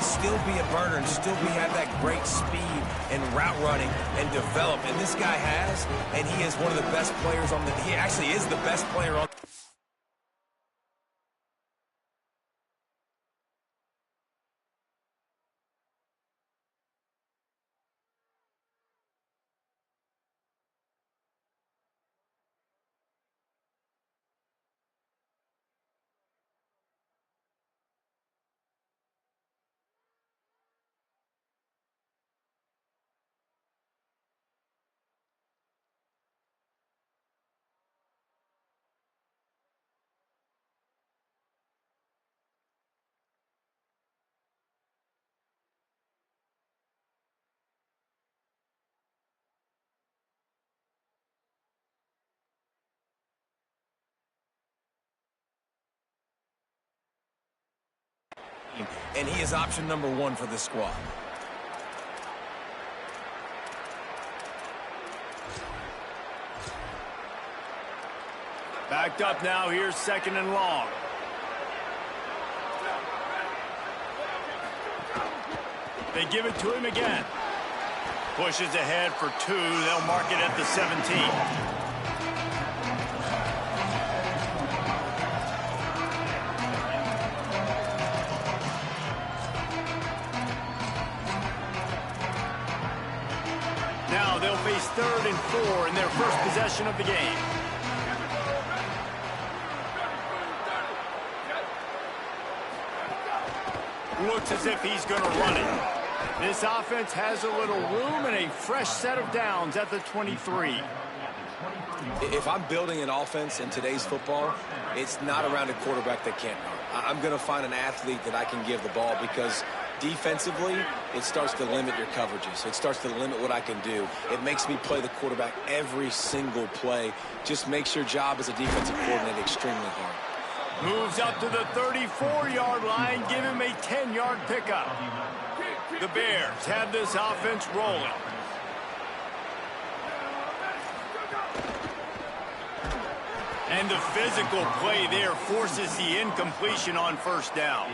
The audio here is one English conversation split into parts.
still be a burner and still have that great speed and route running and develop. And this guy has, and he is one of the best players on the – he actually is the best player on – and he is option number one for this squad. Backed up now, here's second and long. They give it to him again. Pushes ahead for 2. They'll mark it at the 17. Now they'll face 3rd and 4 in their first possession of the game. Looks as if he's going to run it. This offense has a little room and a fresh set of downs at the 23. If I'm building an offense in today's football, it's not around a quarterback that can't run. I'm going to find an athlete that I can give the ball, because defensively, it starts to limit your coverages. It starts to limit what I can do. It makes me play the quarterback every single play. Just makes your job as a defensive coordinator extremely hard. Moves up to the 34-yard line. Give him a 10-yard pickup. The Bears have this offense rolling. And the physical play there forces the incompletion on first down.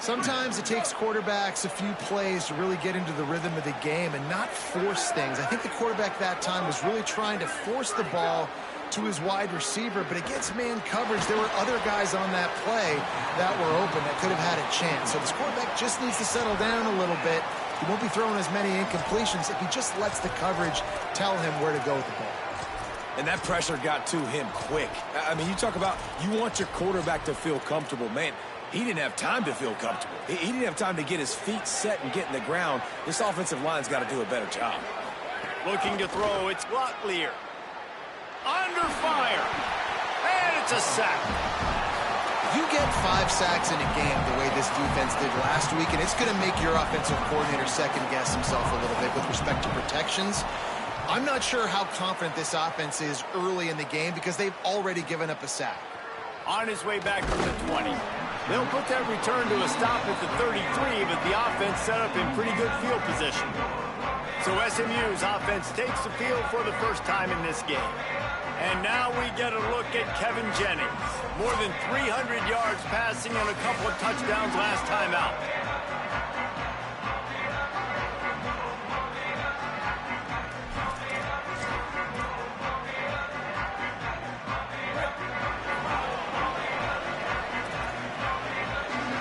Sometimes it takes quarterbacks a few plays to really get into the rhythm of the game and not force things. I think the quarterback that time was really trying to force the ball to his wide receiver, but against man coverage, there were other guys on that play that were open that could have had a chance. So this quarterback just needs to settle down a little bit. He won't be throwing as many incompletions if he just lets the coverage tell him where to go with the ball. And that pressure got to him quick. I mean, you talk about you want your quarterback to feel comfortable. Man, he didn't have time to feel comfortable. He didn't have time to get his feet set and get in the ground. This offensive line's got to do a better job. Looking to throw, it's Locklear. Under fire. And it's a sack. You get 5 sacks in a game the way this defense did last week, and it's going to make your offensive coordinator second-guess himself a little bit with respect to protections. I'm not sure how confident this offense is early in the game because they've already given up a sack. On his way back from the 20. They'll put that return to a stop at the 33, but the offense set up in pretty good field position. So SMU's offense takes the field for the first time in this game. And now we get a look at Kevin Jennings. More than 300 yards passing and a couple of touchdowns last time out.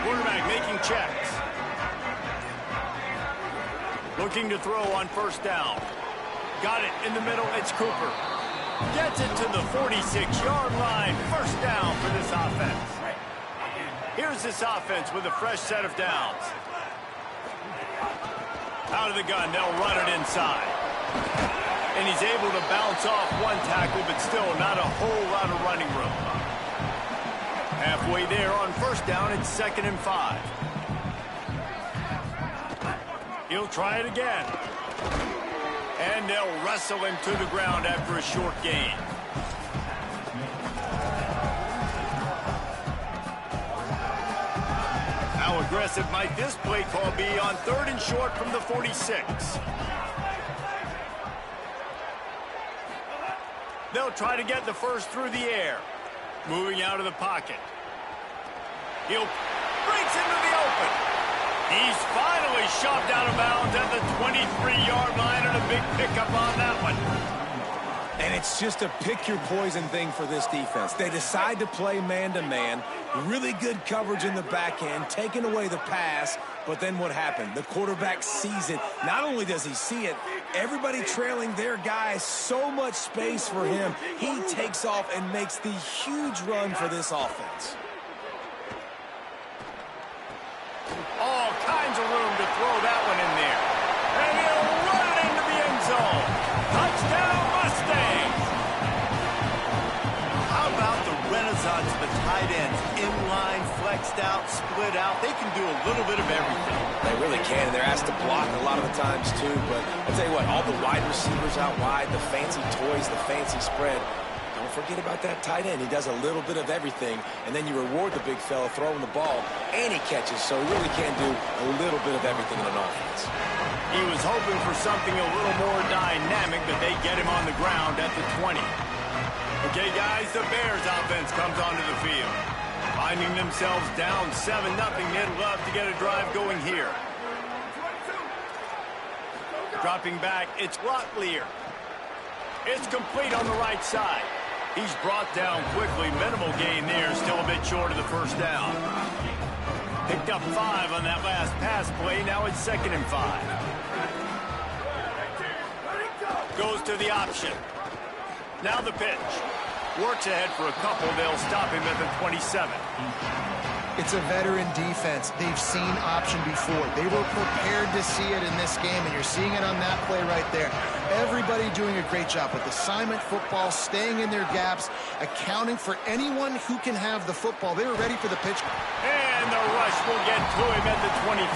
Quarterback making checks. Looking to throw on first down. Got it in the middle. It's Cooper. Gets it to the 46-yard line. First down for this offense. Here's this offense with a fresh set of downs. Out of the gun, they'll run it inside. And he's able to bounce off one tackle, but still not a whole lot of running room. Halfway there on first down, it's 2nd and 5. He'll try it again. And they'll wrestle him to the ground after a short gain. How aggressive might this play call be on 3rd and short from the 46? They'll try to get the first through the air. Moving out of the pocket. He'll breaks into the open. he's shoved out of bounds at the 23-yard line, and a big pickup on that one. And it's just a pick-your-poison thing for this defense. They decide to play man-to-man, really good coverage in the back end, taking away the pass, but then what happened? The quarterback sees it. Not only does he see it, everybody trailing their guy, so much space for him. He takes off and makes the huge run for this offense. All kinds of room to throw that one in there. And he'll run it into the end zone. Touchdown, Mustangs! How about the renaissance of the tight ends? Inline, flexed out, split out. They can do a little bit of everything. They really can. They're asked to block a lot of the times, too. But I'll tell you what, all the wide receivers out wide, the fancy toys, the fancy spread, don't forget about that tight end. He does a little bit of everything, and then you reward the big fella throwing the ball, and he catches, so he really can do a little bit of everything in an offense. He was hoping for something a little more dynamic, but they get him on the ground at the 20. Okay, guys, the Bears offense comes onto the field. Finding themselves down 7-0, they'd love to get a drive going here. Dropping back, it's Locklear. It's complete on the right side. He's brought down quickly. Minimal gain there. Still a bit short of the first down. Picked up 5 on that last pass play. Now it's 2nd and 5. Goes to the option. Now the pitch. Works ahead for a couple. They'll stop him at the 27. It's a veteran defense. They've seen option before. They were prepared to see it in this game, and you're seeing it on that play right there. Everybody doing a great job with assignment football, staying in their gaps, accounting for anyone who can have the football. They were ready for the pitch. And the rush will get to him at the 25.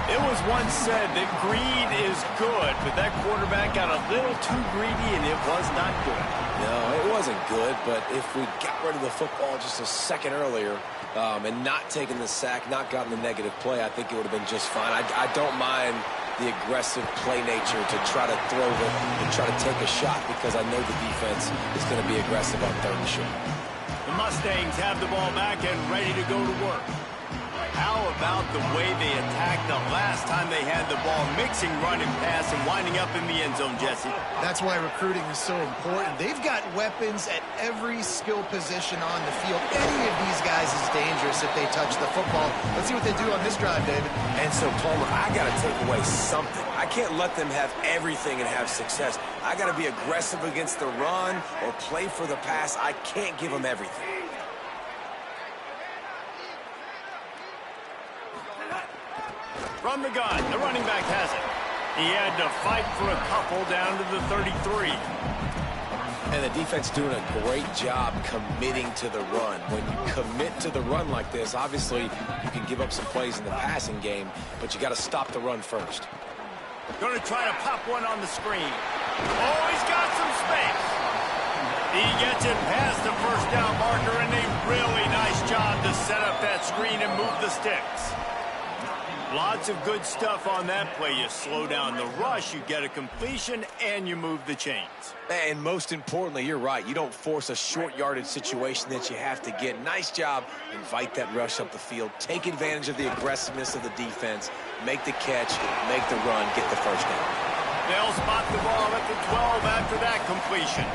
It was once said that greed is good, but that quarterback got a little too greedy, and it was not good. No, it wasn't good, but if we got rid of the football just a second earlier and not taking the sack, not gotten the negative play, I think it would have been just fine. I don't mind the aggressive play nature to try to throw and try to take a shot because I know the defense is going to be aggressive on 3rd and short. The Mustangs have the ball back and ready to go to work. How about the way they attacked the last time they had the ball, mixing run and pass and winding up in the end zone, Jesse? That's why recruiting is so important. They've got weapons at every skill position on the field. Any of these guys is dangerous if they touch the football. Let's see what they do on this drive, David. And so, Palmer, I got to take away something. I can't let them have everything and have success. I got to be aggressive against the run or play for the pass. I can't give them everything. From the gun, the running back has it. He had to fight for a couple down to the 33. And the defense doing a great job committing to the run. When you commit to the run like this, obviously you can give up some plays in the passing game, but you got to stop the run first. Going to try to pop one on the screen. Oh, he's got some space. He gets it past the first down marker, and a really nice job to set up that screen and move the sticks. Lots of good stuff on that play. You slow down the rush, you get a completion, and you move the chains. And most importantly, you're right. You don't force a short yardage situation that you have to get. Nice job. Invite that rush up the field. Take advantage of the aggressiveness of the defense. Make the catch, make the run, get the first down. They'll spot the ball at the 12 after that completion.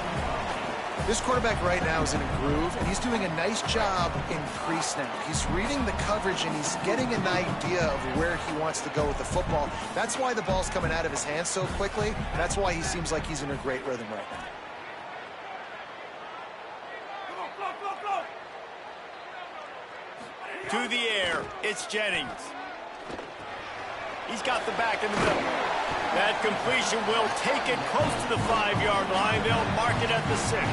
This quarterback right now is in a groove, and he's doing a nice job in crease now. He's reading the coverage, and he's getting an idea of where he wants to go with the football. That's why the ball's coming out of his hands so quickly. That's why he seems like he's in a great rhythm right now. To the air, it's Jennings. He's got the back in the middle. That completion will take it close to the 5-yard line. They'll mark it at the 6.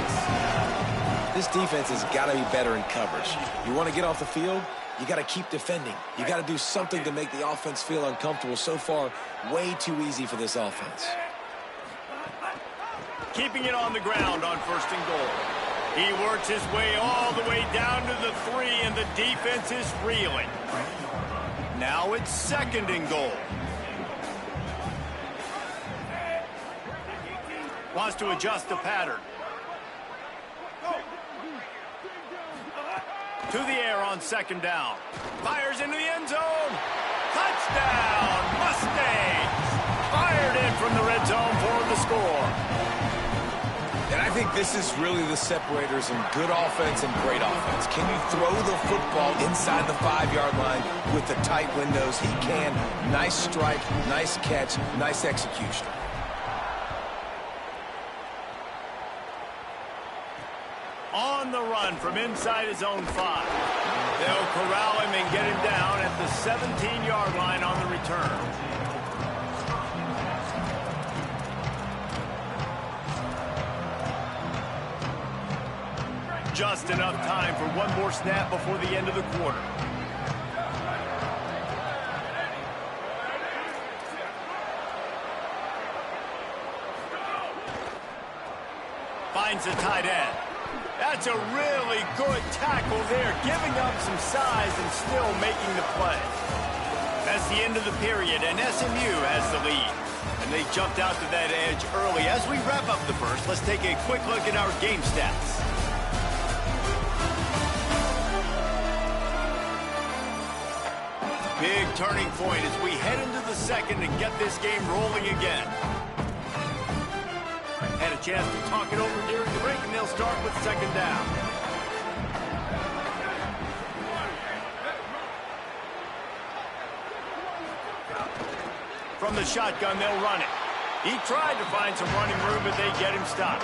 This defense has got to be better in coverage. You want to get off the field, you got to keep defending. You got to do something to make the offense feel uncomfortable. So far, way too easy for this offense. Keeping it on the ground on 1st and goal. He works his way all the way down to the 3, and the defense is reeling. Now it's 2nd and goal. Wants to adjust the pattern. To the air on 2nd down. Fires into the end zone. Touchdown! in the red zone for the score. And I think this is really the separators in good offense and great offense. Can you throw the football inside the 5-yard line with the tight windows? He can. Nice strike, nice catch, nice execution. On the run from inside his own 5. They'll corral him and get him down at the 17-yard line on the return. Just enough time for one more snap before the end of the quarter. Finds the tight end. That's a really good tackle there, giving up some size and still making the play. That's the end of the period, and SMU has the lead. And they jumped out to that edge early. As we wrap up the first, let's take a quick look at our game stats. Big turning point as we head into the second and get this game rolling again. Had a chance to talk it over during the break, and they'll start with second down. From the shotgun, they'll run it. He tried to find some running room, but they get him stopped.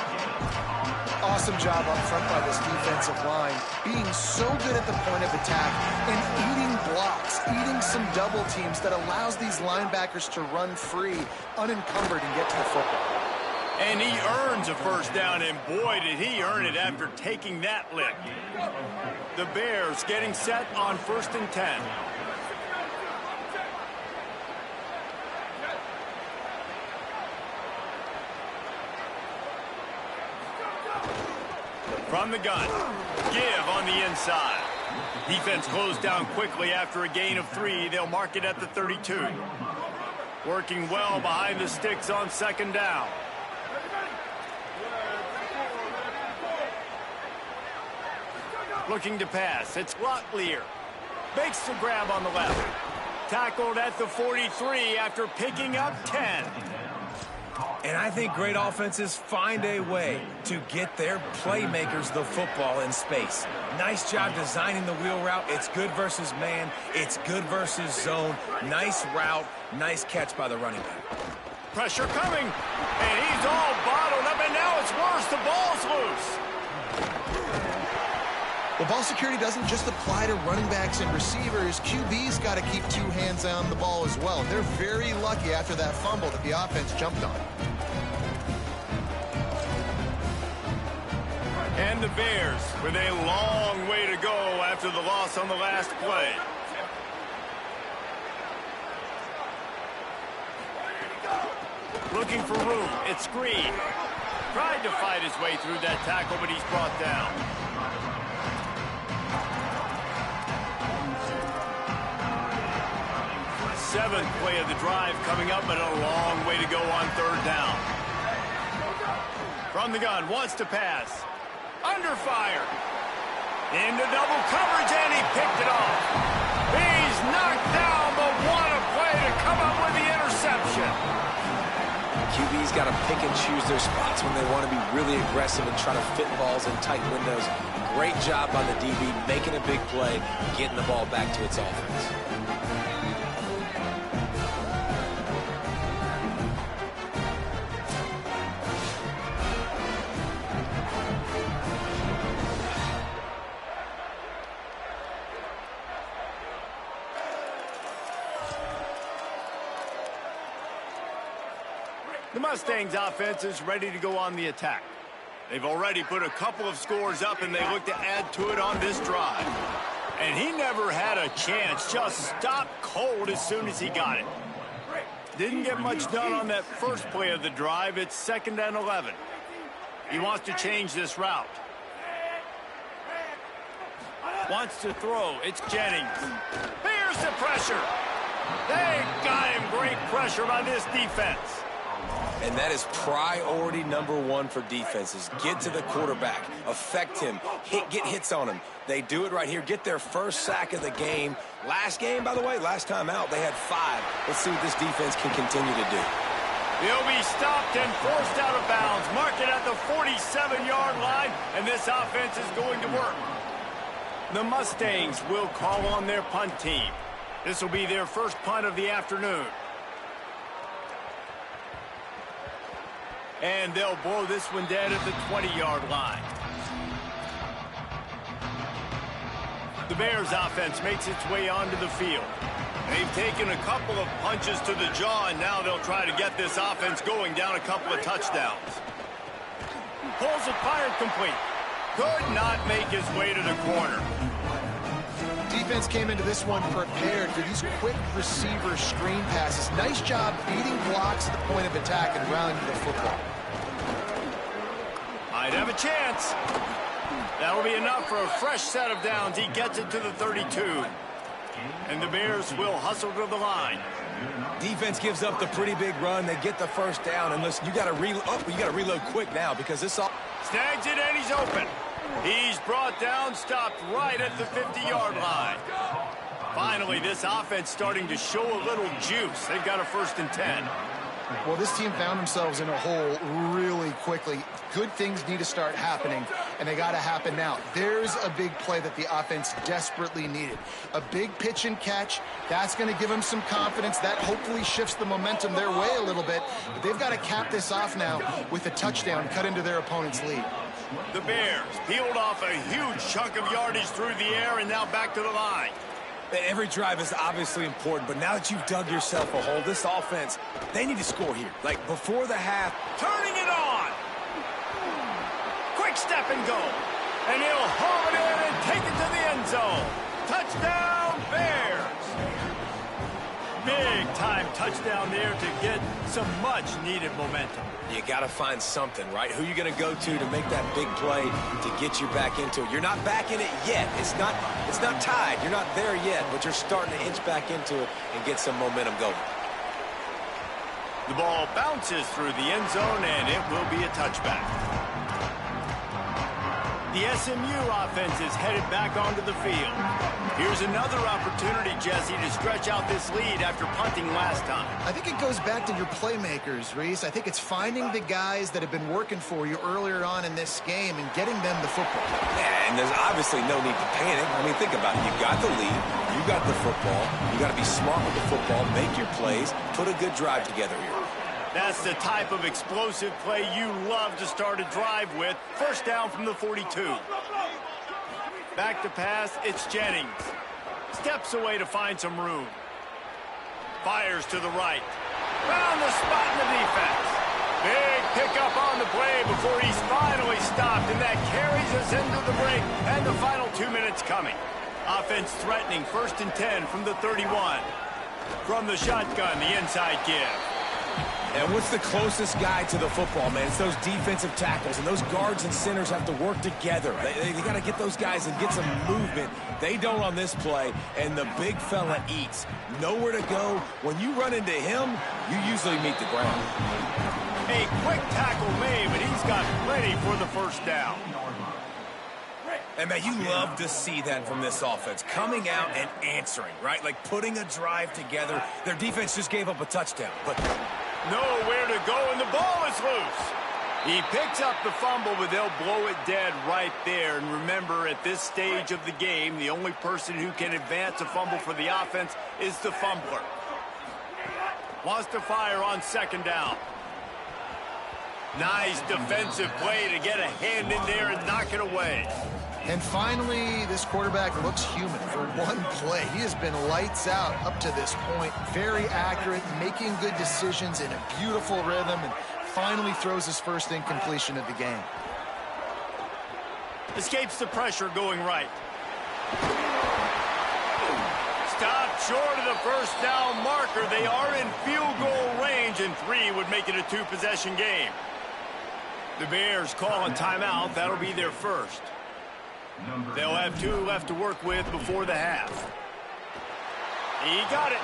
Awesome job up front by this defensive line, being so good at the point of attack and eating blocks, eating some double teams that allows these linebackers to run free, unencumbered, and get to the football. And he earns a first down, and boy, did he earn it after taking that lick. The Bears getting set on 1st and 10. From the gun, give on the inside. Defense closed down quickly after a gain of 3. They'll mark it at the 32. Working well behind the sticks on second down. Looking to pass. It's Locklear. Makes the grab on the left. Tackled at the 43 after picking up 10. And I think great offenses find a way to get their playmakers the football in space. Nice job designing the wheel route. It's good versus man. It's good versus zone. Nice route. Nice catch by the running back. Pressure coming. And he's all bottled up, and now it's worse. The ball's loose. Well, ball security doesn't just apply to running backs and receivers. QB's got to keep 2 hands on the ball as well. They're very lucky after that fumble that the offense jumped on. And the Bears with a long way to go after the loss on the last play. Looking for room. It's Green. Tried to fight his way through that tackle, but he's brought down. Seventh play of the drive coming up, but a long way to go on third down. From the gun, wants to pass. Under fire. Into double coverage, and he picked it off. He's knocked down, but what a play to come up with the interception. QB's got to pick and choose their spots when they want to be really aggressive and try to fit balls in tight windows. Great job by the DB making a big play, getting the ball back to its offense. The Mustangs offense is ready to go on the attack. They've already put a couple of scores up, and they look to add to it on this drive. And he never had a chance, just stopped cold as soon as he got it. Didn't get much done on that first play of the drive. It's 2nd and 11. He wants to change this route. Wants to throw. It's Jennings. Here's the pressure. They got him. Great pressure by this defense. And that is priority #1 for defenses. Get to the quarterback. Affect him. Get hits on him. They do it right here. Get their first sack of the game. Last game, by the way, last time out, they had 5. Let's see what this defense can continue to do. He'll be stopped and forced out of bounds. Mark it at the 47-yard line, and this offense is going to work. The Mustangs will call on their punt team. This will be their first punt of the afternoon. And they'll blow this one dead at the 20-yard line. The Bears offense makes its way onto the field. They've taken a couple of punches to the jaw, and now they'll try to get this offense going down a couple of touchdowns. Pulls it, fired complete. Could not make his way to the corner. Defense came into this one prepared for these quick receiver screen passes. Nice job beating blocks at the point of attack and rallying to the football. Might have a chance. That'll be enough for a fresh set of downs. He gets it to the 32. And the Bears will hustle to the line. Defense gives up the pretty big run. They get the first down. And listen, you got to reload quick now because this all snags it and he's open. He's brought down, stopped right at the 50-yard line. Finally, this offense starting to show a little juice. They've got a 1st and 10. Well, this team found themselves in a hole really quickly. Good things need to start happening, and they got to happen now. There's a big play that the offense desperately needed. A big pitch and catch. That's going to give them some confidence. That hopefully shifts the momentum their way a little bit. But they've got to cap this off now with a touchdown cut into their opponent's lead. The Bears peeled off a huge chunk of yardage through the air and now back to the line. Every drive is obviously important, but now that you've dug yourself a hole, this offense, they need to score here. Like before the half. Turning it on. Quick step and go. And he'll haul it in and take it to the end zone. Touchdown, Bears. Big-time touchdown there to get some much-needed momentum. You got to find something, right? Who you going to go to make that big play to get you back into it? You're not back in it yet. It's not tied. You're not there yet, but you're starting to inch back into it and get some momentum going. The ball bounces through the end zone, and it will be a touchback. The SMU offense is headed back onto the field. Here's another opportunity, Jesse, to stretch out this lead after punting last time. I think it goes back to your playmakers, Reese. I think it's finding the guys that have been working for you earlier on in this game and getting them the football. Yeah, and there's obviously no need to panic. I mean, think about it. You got the lead. You got the football. You got to be smart with the football, make your plays, put a good drive together here. That's the type of explosive play you love to start a drive with. First down from the 42. Back to pass, it's Jennings. Steps away to find some room. Fires to the right. Found the spot in the defense. Big pickup on the play before he's finally stopped, and that carries us into the break and the final 2 minutes coming. Offense threatening 1st and 10 from the 31. From the shotgun, the inside give. And what's the closest guy to the football, man? It's those defensive tackles, and those guards and centers have to work together. They got to get those guys and get some movement. They don't on this play, and the big fella eats. Nowhere to go. When you run into him, you usually meet the ground. A quick tackle made, but he's got plenty for the first down. And, man, you love to see that from this offense. Coming out and answering, right? Like putting a drive together. Their defense just gave up a touchdown, but nowhere to go, and the ball is loose. He picks up the fumble, but they'll blow it dead right there. And remember, at this stage of the game, the only person who can advance a fumble for the offense is the fumbler. Wants to fire on 2nd down. Nice defensive play to get a hand in there and knock it away. And finally, this quarterback looks human for one play. He has been lights out up to this point. Very accurate, making good decisions in a beautiful rhythm, and finally throws his first incompletion of the game. Escapes the pressure going right. Stopped short of the first down marker. They are in field goal range, and 3 would make it a 2-possession game. The Bears call a timeout. That'll be their first. They'll have 2 left to work with before the half. He got it.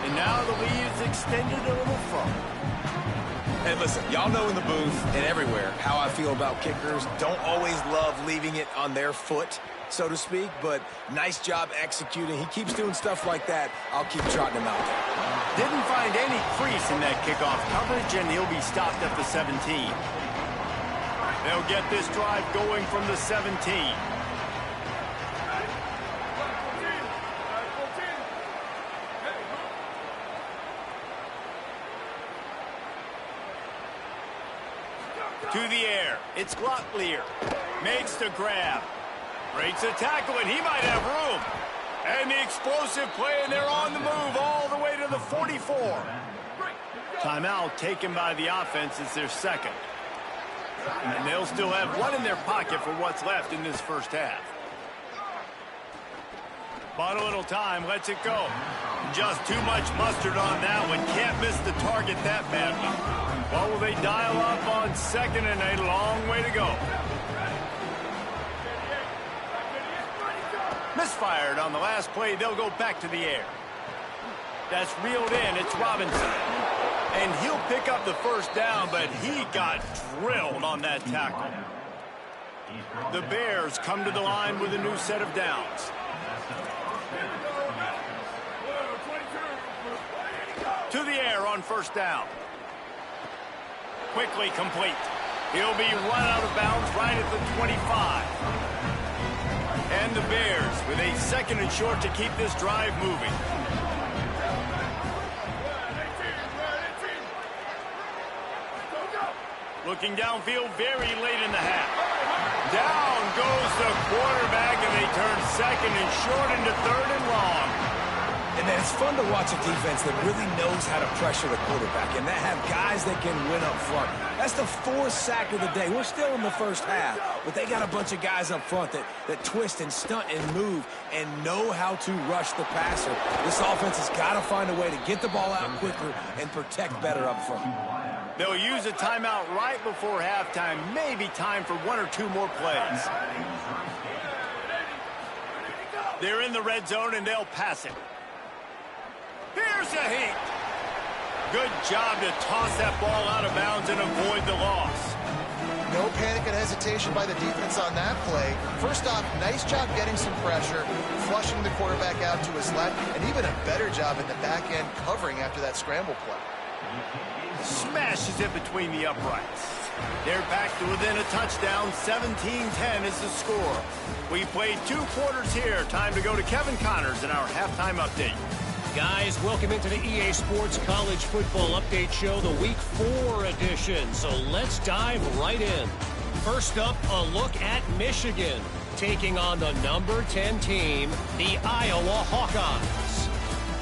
And now the lead is extended a little further. And listen, y'all know in the booth and everywhere how I feel about kickers. Don't always love leaving it on their foot. so to speak, but nice job executing. He keeps doing stuff like that. I'll keep trotting him out there. Didn't find any crease in that kickoff coverage, and he'll be stopped at the 17. They'll get this drive going from the 17. To the air. It's Glocklear. Makes the grab. Breaks a tackle, and he might have room. And the explosive play, and they're on the move all the way to the 44. Timeout taken by the offense. It's their second. And they'll still have one in their pocket for what's left in this first half. Bought a little time, lets it go. Just too much mustard on that one. Can't miss the target that badly. Well, will they dial up on second and a long way to go? Misfired on the last play. They'll go back to the air. That's reeled in. It's Robinson. And he'll pick up the first down, but he got drilled on that tackle. The Bears come to the line with a new set of downs. To the air on first down. Quickly complete. He'll be run out of bounds right at the 25. And the Bears with a second and short to keep this drive moving. Looking downfield very late in the half. Down goes the quarterback, and they turn second and short into third and long. And then it's fun to watch a defense that really knows how to pressure the quarterback and that have guys that can win up front. That's the fourth sack of the day. We're still in the first half, but they got a bunch of guys up front that twist and stunt and move and know how to rush the passer. This offense has got to find a way to get the ball out quicker and protect better up front. They'll use a timeout right before halftime. Maybe time for one or two more plays. They're in the red zone, and they'll pass it. Here's a heat. Good job to toss that ball out of bounds and avoid the loss. No panic and hesitation by the defense on that play. First off, nice job getting some pressure, flushing the quarterback out to his left, and even a better job in the back end covering after that scramble play. Smashes it between the uprights. They're back to within a touchdown. 17-10 is the score. We played 2 quarters here. Time to go to Kevin Connors in our halftime update. Guys, welcome into the EA Sports College Football Update Show, the Week 4 edition. So let's dive right in. First up, a look at Michigan, taking on the number 10 team, the Iowa Hawkeyes.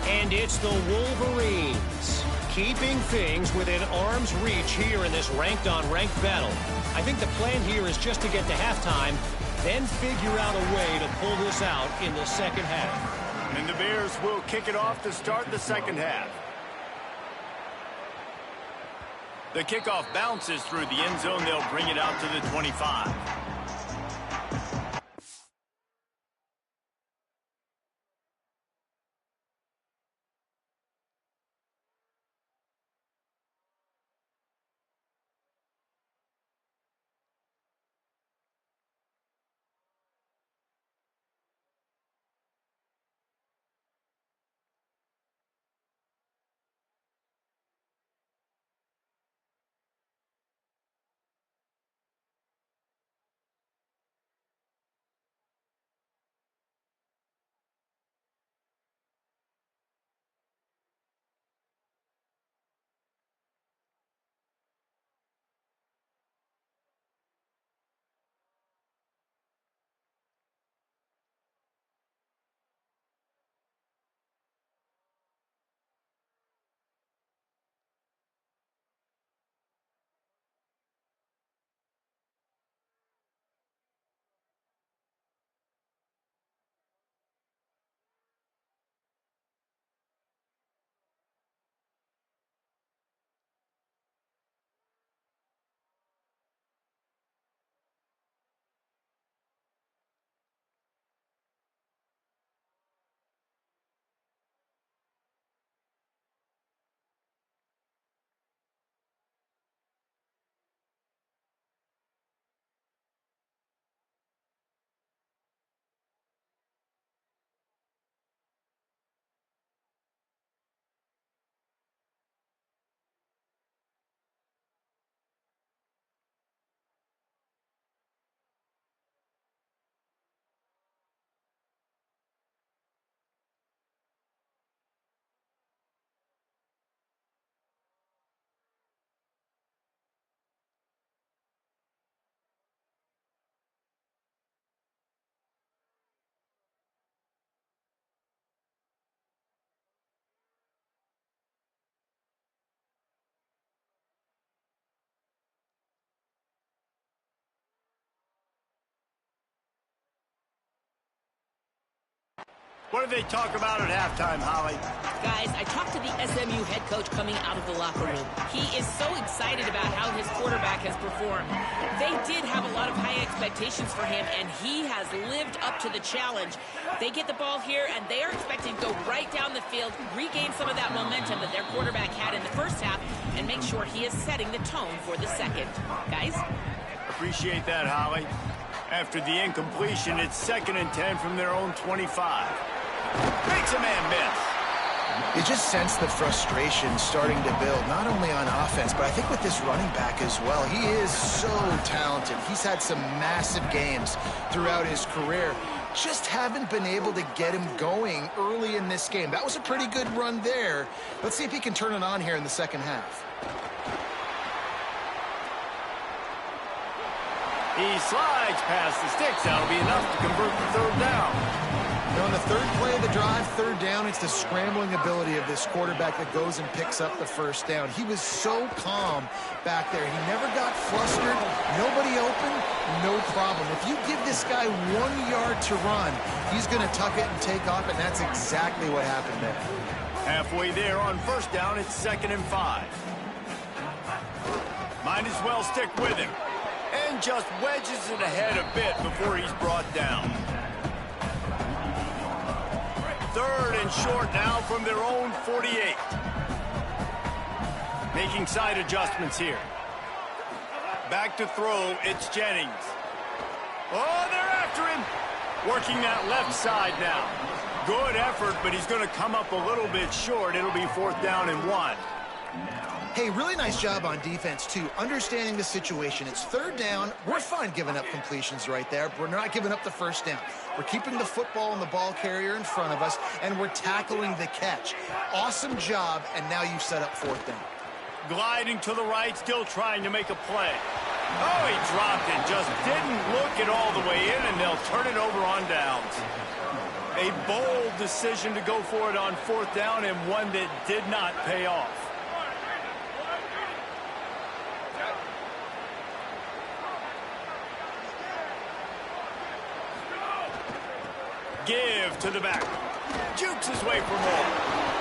And it's the Wolverines, keeping things within arm's reach here in this ranked-on-ranked battle. I think the plan here is just to get to halftime, then figure out a way to pull this out in the second half. And the Bears will kick it off to start the second half. The kickoff bounces through the end zone. They'll bring it out to the 25. What did they talk about at halftime, Holly? Guys, I talked to the SMU head coach coming out of the locker room. He is so excited about how his quarterback has performed. They did have a lot of high expectations for him, and he has lived up to the challenge. They get the ball here, and they are expecting to go right down the field, regain some of that momentum that their quarterback had in the first half, and make sure he is setting the tone for the second. Guys? Appreciate that, Holly. After the incompletion, it's 2nd and 10 from their own 25. Makes a man miss. You just sense the frustration starting to build, not only on offense, but I think with this running back as well. He is so talented. He's had some massive games throughout his career. Just haven't been able to get him going early in this game. That was a pretty good run there. Let's see if he can turn it on here in the second half. He slides past the sticks. That'll be enough to convert the 3rd down. Now on the 3rd play of the drive, 3rd down, it's the scrambling ability of this quarterback that goes and picks up the 1st down. He was so calm back there. He never got flustered. Nobody open, no problem. If you give this guy 1 yard to run, he's going to tuck it and take off, and that's exactly what happened there. Halfway there on 1st down, it's 2nd and 5. Might as well stick with him. And just wedges it ahead a bit before he's brought down. 3rd and short now from their own 48. Making side adjustments here. Back to throw, it's Jennings. Oh, they're after him. Working that left side now. Good effort, but he's going to come up a little bit short. It'll be 4th down and 1. Hey, really nice job on defense, too, understanding the situation. It's 3rd down. We're fine giving up completions right there. We're not giving up the 1st down. We're keeping the football and the ball carrier in front of us, and we're tackling the catch. Awesome job, and now you've set up 4th down. Gliding to the right, still trying to make a play. Oh, he dropped it. Just didn't look it all the way in, and they'll turn it over on downs. A bold decision to go for it on 4th down, and one that did not pay off. Give to the back. Jukes his way for more.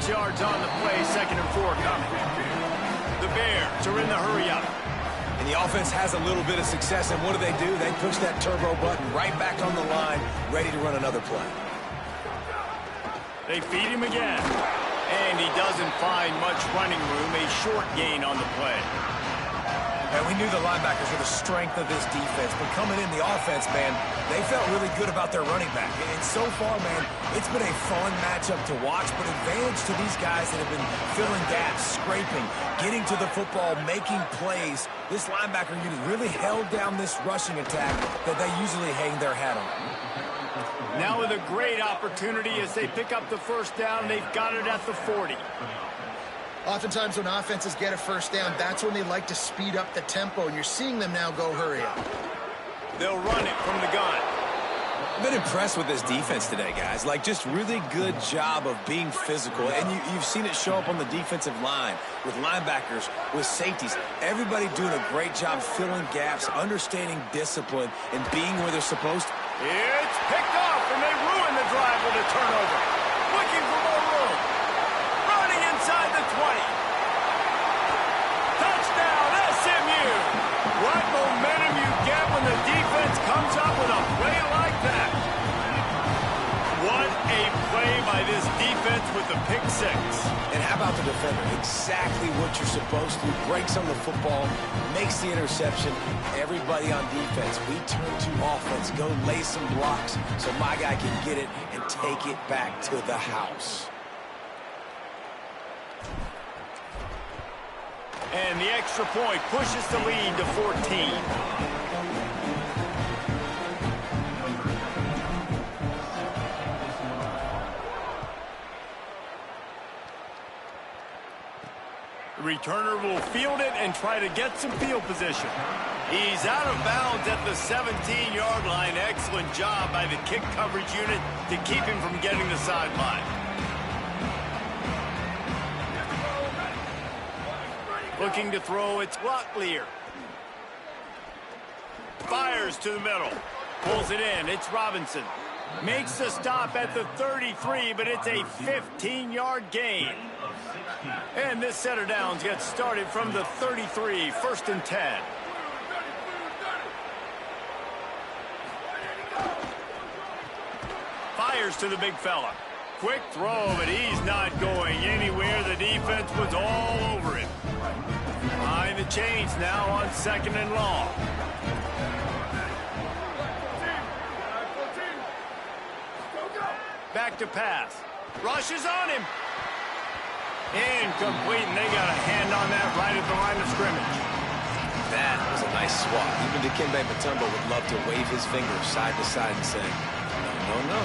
Yards on the play, 2nd and 4 coming. The Bears are in the hurry up. And the offense has a little bit of success, and what do? They push that turbo button right back on the line, ready to run another play. They feed him again. And he doesn't find much running room, a short gain on the play. And we knew the linebackers were the strength of this defense, but coming in the offense, man, they felt really good about their running back. And so far, man, it's been a fun matchup to watch, but advantage to these guys that have been filling gaps, scraping, getting to the football, making plays. This linebacker unit really held down this rushing attack that they usually hang their hat on. Now with a great opportunity as they pick up the 1st down, they've got it at the 40. Oftentimes when offenses get a 1st down, that's when they like to speed up the tempo, and you're seeing them now go hurry up. They'll run it from the gun. I've been impressed with this defense today, guys. Like, just really good job of being physical. And you've seen it show up on the defensive line with linebackers, with safeties. Everybody doing a great job filling gaps, understanding discipline, and being where they're supposed to. It's picked off, and they ruin the drive with a turnover. Looking for more room. Running inside the 20. Touchdown, SMU. What momentum you get when the defense comes up with a play like that. What a play by this defense with the pick six. And how about the defender? Exactly what you're supposed to. Breaks on the football, makes the interception. Everybody on defense, we turn to offense. Go lay some blocks so my guy can get it and take it back to the house. And the extra point pushes the lead to 14. The returner will field it and try to get some field position. He's out of bounds at the 17-yard line. Excellent job by the kick coverage unit to keep him from getting the sideline. Looking to throw, it's Locklear. Fires to the middle. Pulls it in, it's Robinson. Makes the stop at the 33, but it's a 15-yard gain. And this set of downs gets started from the 33, 1st and 10. Fires to the big fella. Quick throw, but he's not going anywhere. The defense was all over him. Behind the chains now on 2nd and long. Back to pass. Rushes on him. Incomplete, and they got a hand on that right at the line of scrimmage. That was a nice swat. Even Dikembe Mutombo would love to wave his finger side to side and say, no, no, no.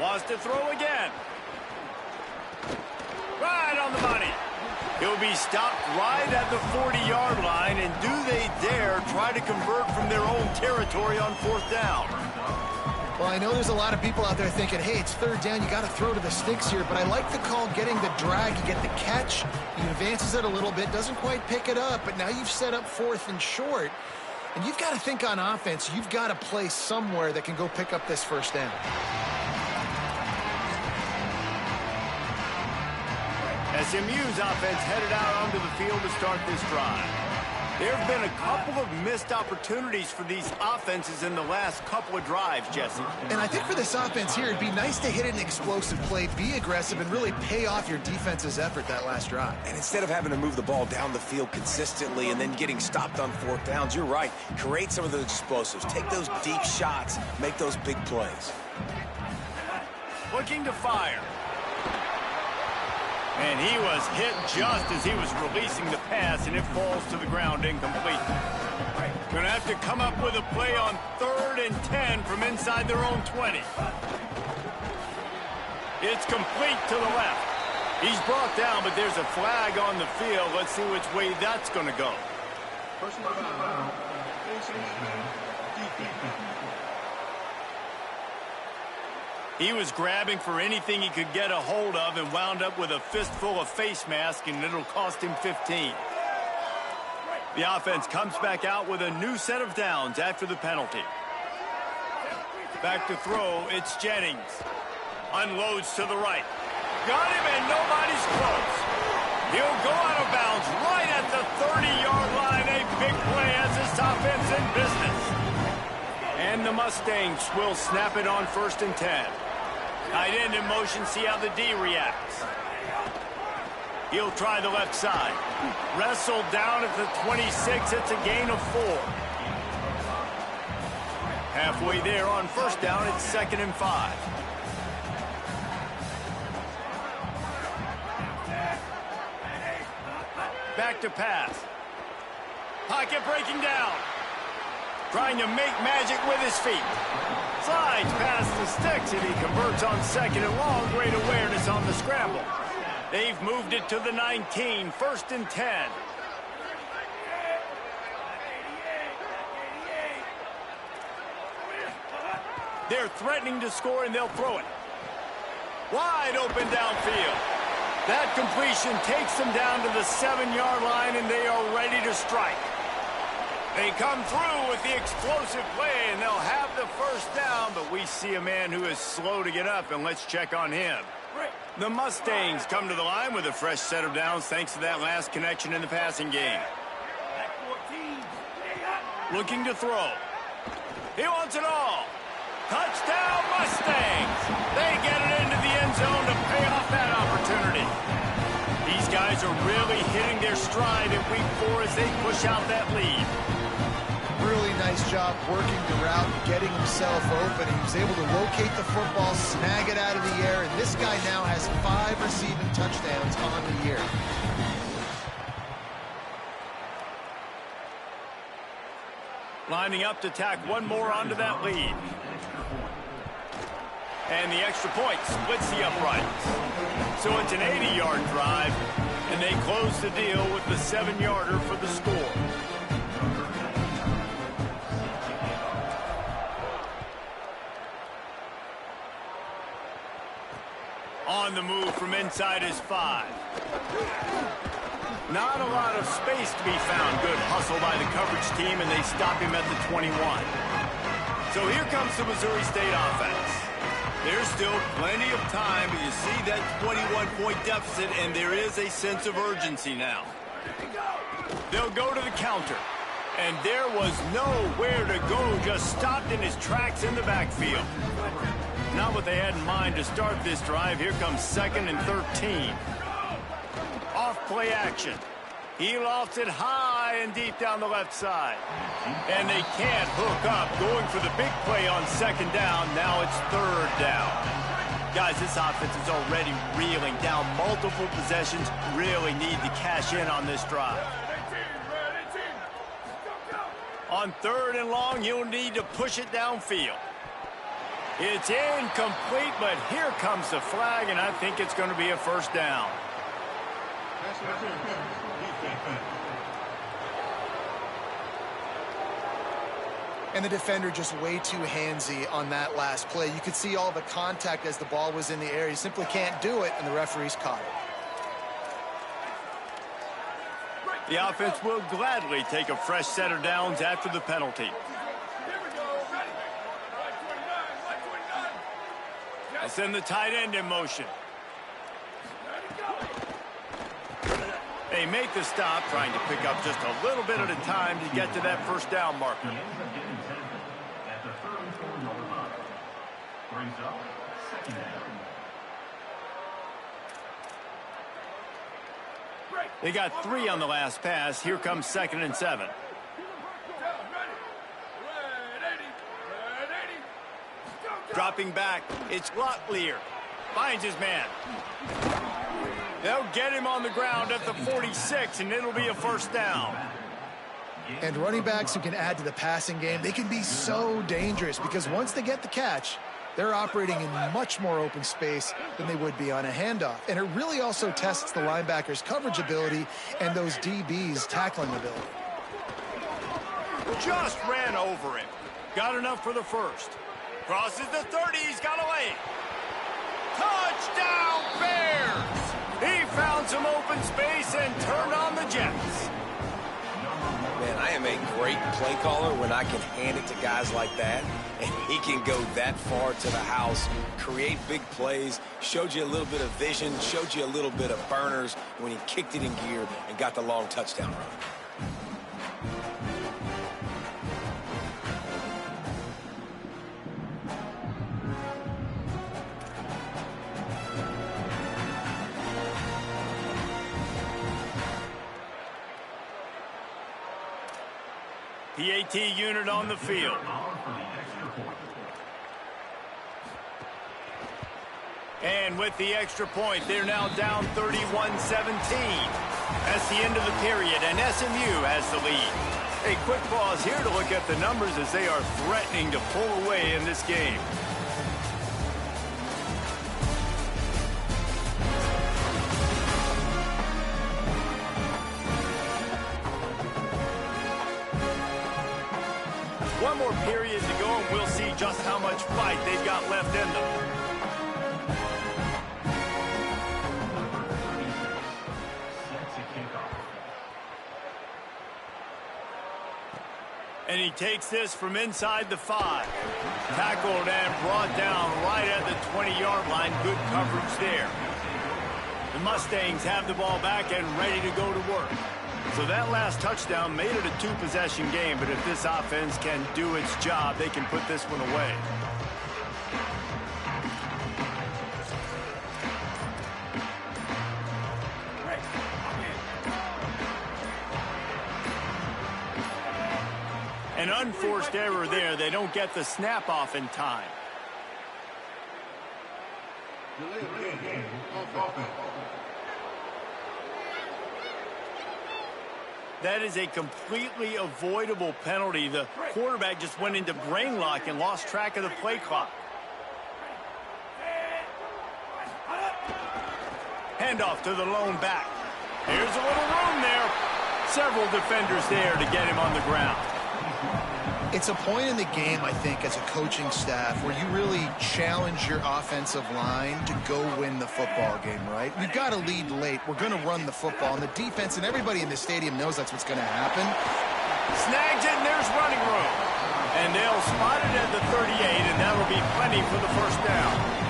Wants to throw again. Right on the money. He'll be stopped right at the 40-yard line, and do they dare try to convert from their own territory on 4th down? Well, I know there's a lot of people out there thinking, hey, it's 3rd down, you got to throw to the sticks here, but I like the call getting the drag. You get the catch, he advances it a little bit, doesn't quite pick it up, but now you've set up 4th and short, and you've got to think on offense, you've got to play somewhere that can go pick up this 1st down. SMU's offense headed out onto the field to start this drive. There have been a couple of missed opportunities for these offenses in the last couple of drives, Jesse. And I think for this offense here, it'd be nice to hit an explosive play, be aggressive, and really pay off your defense's effort that last drive. And instead of having to move the ball down the field consistently and then getting stopped on 4th downs, you're right. Create some of those explosives. Take those deep shots. Make those big plays. Looking to fire. And he was hit just as he was releasing the pass, and it falls to the ground incomplete. Going to have to come up with a play on 3rd and 10 from inside their own 20. It's complete to the left. He's brought down, but there's a flag on the field. Let's see which way that's going to go. He was grabbing for anything he could get a hold of and wound up with a fistful of face mask, and it'll cost him 15. The offense comes back out with a new set of downs after the penalty. Back to throw, it's Jennings. Unloads to the right. Got him, and nobody's close. He'll go out of bounds right at the 30-yard line. A big play as this offense in business. And the Mustangs will snap it on 1st and 10. Tight end in motion, see how the D reacts. He'll try the left side. Wrestled down at the 26. It's a gain of 4. Halfway there on 1st down, it's 2nd and 5. Back to pass. Pocket breaking down. Trying to make magic with his feet. Slides past the sticks, and he converts on 2nd and long. Great awareness on the scramble. They've moved it to the 19, 1st and 10. They're threatening to score, and they'll throw it. Wide open downfield. That completion takes them down to the 7-yard line, and they are ready to strike. They come through with the explosive play, and they'll have the first down, but we see a man who is slow to get up, and let's check on him. The Mustangs come to the line with a fresh set of downs thanks to that last connection in the passing game. Looking to throw. He wants it all. Touchdown, Mustangs! They get it into the end zone to pay off that opportunity. These guys are really hitting their stride in week 4 as they push out that lead. Really nice job working the route, getting himself open. He was able to locate the football, snag it out of the air, and this guy now has 5 receiving touchdowns on the year. Lining up to tack one more onto that lead. And the extra point splits the uprights. So it's an 80-yard drive, and they close the deal with the 7-yarder for the score. On the move from inside his 5. Not a lot of space to be found. Good hustle by the coverage team, and they stop him at the 21. So here comes the Missouri State offense. There's still plenty of time, but you see that 21-point deficit, and there is a sense of urgency now. They'll go to the counter, and there was nowhere to go, just stopped in his tracks in the backfield. Not what they had in mind to start this drive. Here comes 2nd and 13. Off-play action. He lofts it high and deep down the left side. And they can't hook up. Going for the big play on 2nd down. Now it's 3rd down. Guys, this offense is already reeling down multiple possessions. Really need to cash in on this drive. On 3rd and long, you'll need to push it downfield. It's incomplete, but here comes the flag, and I think it's going to be a 1st down. And the defender just way too handsy on that last play. You could see all the contact as the ball was in the air. He simply can't do it, and the referees caught it. The offense will gladly take a fresh set of downs after the penalty. I send the tight end in motion. They make the stop, trying to pick up just a little bit at a time to get to that 1st down marker. They got 3 on the last pass. Here comes 2nd and 7. Dropping back, it's Locklear. Finds his man. They'll get him on the ground at the 46, and it'll be a 1st down. And running backs who can add to the passing game, they can be so dangerous because once they get the catch, they're operating in much more open space than they would be on a handoff. And it really also tests the linebacker's coverage ability and those DBs' tackling ability. Just ran over him. Got enough for the 1st. Crosses the 30, he's got a lane. Touchdown, Bears! He found some open space and turned on the Jets. Man, I am a great play caller when I can hand it to guys like that. And he can go that far to the house, create big plays, showed you a little bit of vision, showed you a little bit of burners when he kicked it in gear and got the long touchdown run. PAT unit on the field. And with the extra point, they're now down 31-17. That's the end of the period, and SMU has the lead. A quick pause here to look at the numbers as they are threatening to pull away in this game. One more period to go, and we'll see just how much fight they've got left in them. And he takes this from inside the 5. Tackled and brought down right at the 20-yard line. Good coverage there. The Mustangs have the ball back and ready to go to work. So that last touchdown made it a 2-possession game, but if this offense can do its job, they can put this one away. An unforced error there. They don't get the snap off in time. That is a completely avoidable penalty. The quarterback just went into brain lock and lost track of the play clock. Handoff to the lone back. Here's a little room there. Several defenders there to get him on the ground. It's a point in the game, I think, as a coaching staff where you really challenge your offensive line to go win the football game, right? We've got to lead late. We're going to run the football, and the defense and everybody in the stadium knows that's what's going to happen. Snags it, and there's running room. And they'll spot it at the 38, and that'll be plenty for the first down.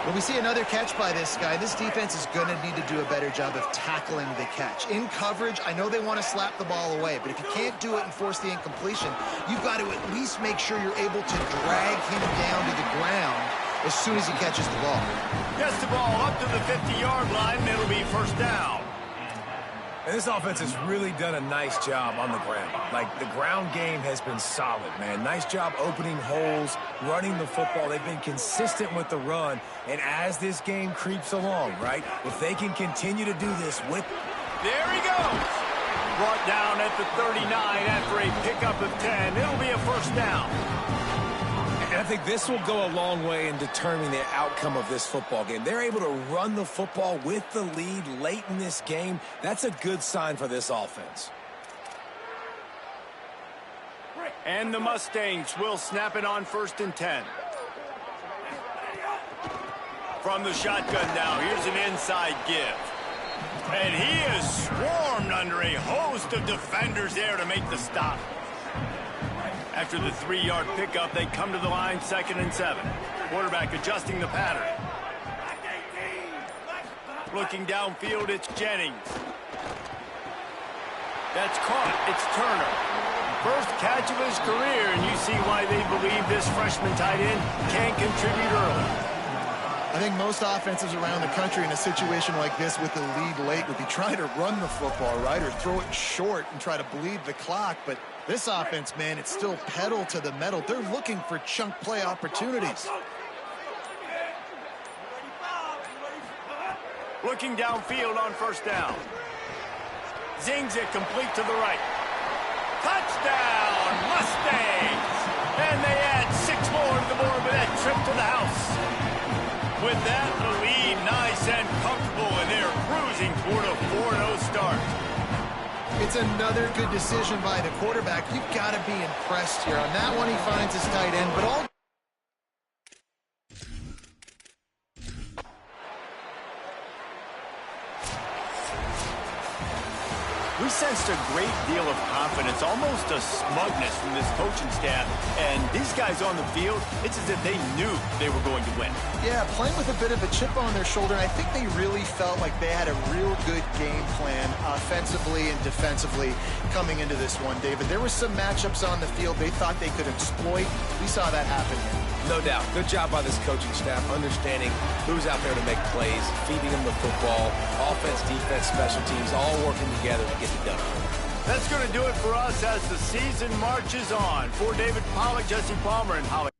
When we see another catch by this guy, this defense is going to need to do a better job of tackling the catch. In coverage, I know they want to slap the ball away, but if you can't do it and force the incompletion, you've got to at least make sure you're able to drag him down to the ground as soon as he catches the ball. Gets the ball up to the 50-yard line, and it'll be first down. And this offense has really done a nice job on the ground. Like, the ground game has been solid, man. Nice job opening holes, running the football. They've been consistent with the run. And as this game creeps along, right, if they can continue to do this with... There he goes. Brought down at the 39 after a pickup of 10. It'll be a first down. And I think this will go a long way in determining the outcome of this football game. They're able to run the football with the lead late in this game. That's a good sign for this offense. And the Mustangs will snap it on 1st and 10. From the shotgun now, here's an inside give. And he is swarmed under a host of defenders there to make the stop. After the 3-yard pickup, they come to the line 2nd and 7. Quarterback adjusting the pattern. Looking downfield, it's Jennings. That's caught. It's Turner. First catch of his career, and you see why they believe this freshman tight end can contribute early. I think most offenses around the country in a situation like this with the lead late would be trying to run the football, right, or throw it short and try to bleed the clock. But this offense, man, it's still pedal to the metal. They're looking for chunk play opportunities. Looking downfield on 1st down. Zings it complete to the right. Touchdown, Mustangs! And they add 6 more to the board with that trip to the house. With that, the lead nice and comfortable, and they're cruising toward a 4-0 start. It's another good decision by the quarterback. You've got to be impressed here. On that one, he finds his tight end, but all... We sensed a great deal of confidence, almost a smugness from this coaching staff. And these guys on the field, it's as if they knew they were going to win. Yeah, playing with a bit of a chip on their shoulder. And I think they really felt like they had a real good game plan offensively and defensively coming into this one, David. There were some matchups on the field they thought they could exploit. We saw that happen here. No doubt. Good job by this coaching staff, understanding who's out there to make plays, feeding them the football, offense, defense, special teams, all working together to get it done. That's going to do it for us as the season marches on. For David Pollack, Jesse Palmer, and Holly.